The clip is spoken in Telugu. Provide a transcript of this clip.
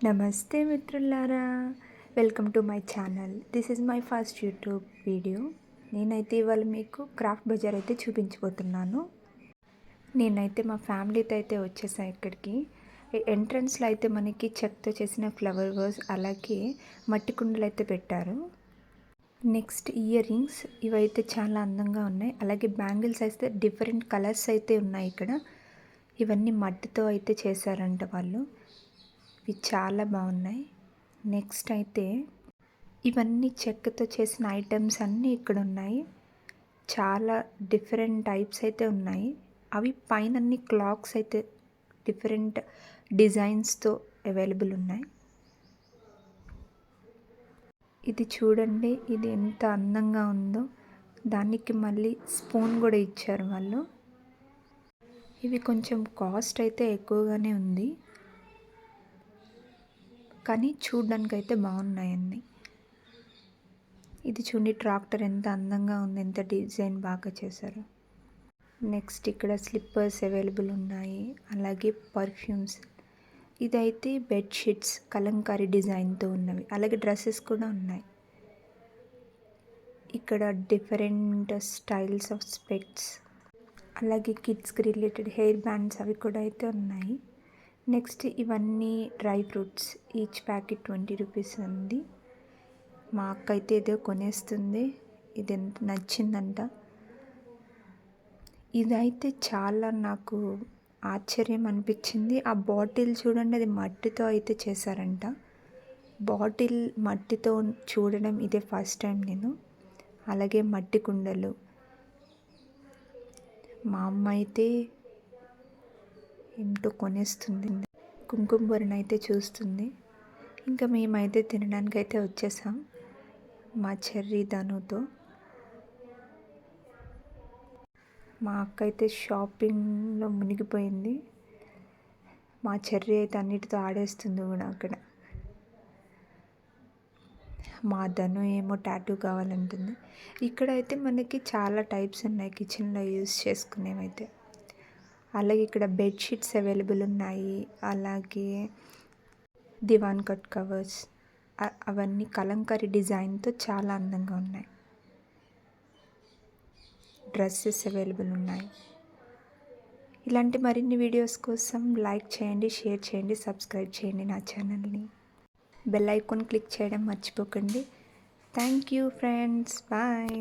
నమస్తే మిత్రులారా, welcome to my channel. This is my first YouTube video. నేనైతే ఇవాళ మీకు క్రాఫ్ట్ బజార్ అయితే చూపించబోతున్నాను. నేనైతే మా ఫ్యామిలీతో అయితే వచ్చేసాను ఇక్కడికి. ఎంట్రన్స్లో అయితే మనకి చెక్కతో చేసిన ఫ్లవర్ వాజ్, అలాగే మట్టి కుండలు అయితే పెట్టారు. నెక్స్ట్ ఇయర్ రింగ్స్, ఇవైతే చాలా అందంగా ఉన్నాయి. అలాగే బ్యాంగిల్స్ అయితే డిఫరెంట్ కలర్స్ అయితే ఉన్నాయి ఇక్కడ. ఇవన్నీ మట్టితో అయితే చేశారంట వాళ్ళు. ఇవి చాలా బాగున్నాయి. నెక్స్ట్ అయితే ఇవన్నీ చెక్కతో చేసిన ఐటమ్స్ అన్నీ ఇక్కడ ఉన్నాయి. చాలా డిఫరెంట్ టైప్స్ అయితే ఉన్నాయి. అవి పైన అన్ని క్లాక్స్ అయితే డిఫరెంట్ డిజైన్స్తో అవైలబుల్ ఉన్నాయి. ఇది చూడండి, ఇది ఎంత అందంగా ఉందో. దానికి మళ్ళీ స్పూన్ కూడా ఇచ్చారు వాళ్ళు. ఇవి కొంచెం కాస్ట్ అయితే ఎక్కువగానే ఉంది, కానీ చూడ్డానికి అయితే బాగున్నాయండి. ఇది చూడండి, ట్రాక్టర్ ఎంత అందంగా ఉంది, ఎంత డిజైన్ బాగా చేశారు. నెక్స్ట్ ఇక్కడ స్లిప్పర్స్ అవైలబుల్ ఉన్నాయి, అలాగే పర్ఫ్యూమ్స్. ఇదైతే బెడ్షీట్స్ కలంకారీ డిజైన్తో ఉన్నవి, అలాగే డ్రెస్సెస్ కూడా ఉన్నాయి. ఇక్కడ డిఫరెంట్ స్టైల్స్ ఆఫ్ స్పెక్ట్స్, అలాగే కిడ్స్కి రిలేటెడ్ హెయిర్ బ్యాండ్స్ అవి కూడా అయితే ఉన్నాయి. నెక్స్ట్ ఇవన్నీ dry fruits, each packet 20 rupees ఉంది. మా అక్క అయితే ఏదో కొనేస్తుంది, ఇది ఎంత నచ్చిందంట. ఇదైతే చాలా నాకు ఆశ్చర్యం అనిపించింది. ఆ బాటిల్ చూడండి, అది మట్టితో అయితే చేశారంట. బాటిల్ మట్టితో చూడడం ఇదే ఫస్ట్ టైం నేను. అలాగే మట్టి కుండలు. మా అమ్మ అయితే ఏంటో కొనేస్తుంది, కుంకుమ బొరణ అయితే చూస్తుంది. ఇంకా మేమైతే తినడానికి అయితే వచ్చేసాం మా చెర్రీ ధనుతో. మా అక్క అయితే షాపింగ్లో మునిగిపోయింది. మా చెర్రీ అయితే అన్నిటితో ఆడేస్తుంది కూడా అక్కడ. మా ధను ఏమో టాటూ కావాలంటుంది. ఇక్కడైతే మనకి చాలా టైప్స్ ఉన్నాయి కిచెన్లో యూస్ చేసుకునేవైతే. అలాగే ఇక్కడ బెడ్షీట్స్ అవైలబుల్ ఉన్నాయి, అలాగే దివాన్ కట్ కవర్స్, అవన్నీ కలంకారీ డిజైన్తో చాలా అందంగా ఉన్నాయి. డ్రెస్సెస్ అవైలబుల్ ఉన్నాయి. ఇలాంటి మరిన్ని వీడియోస్ కోసం లైక్ చేయండి, షేర్ చేయండి, సబ్స్క్రైబ్ చేయండి నా ఛానల్ని. బెల్ ఐకాన్ క్లిక్ చేయడం మర్చిపోకండి. Thank you friends, bye.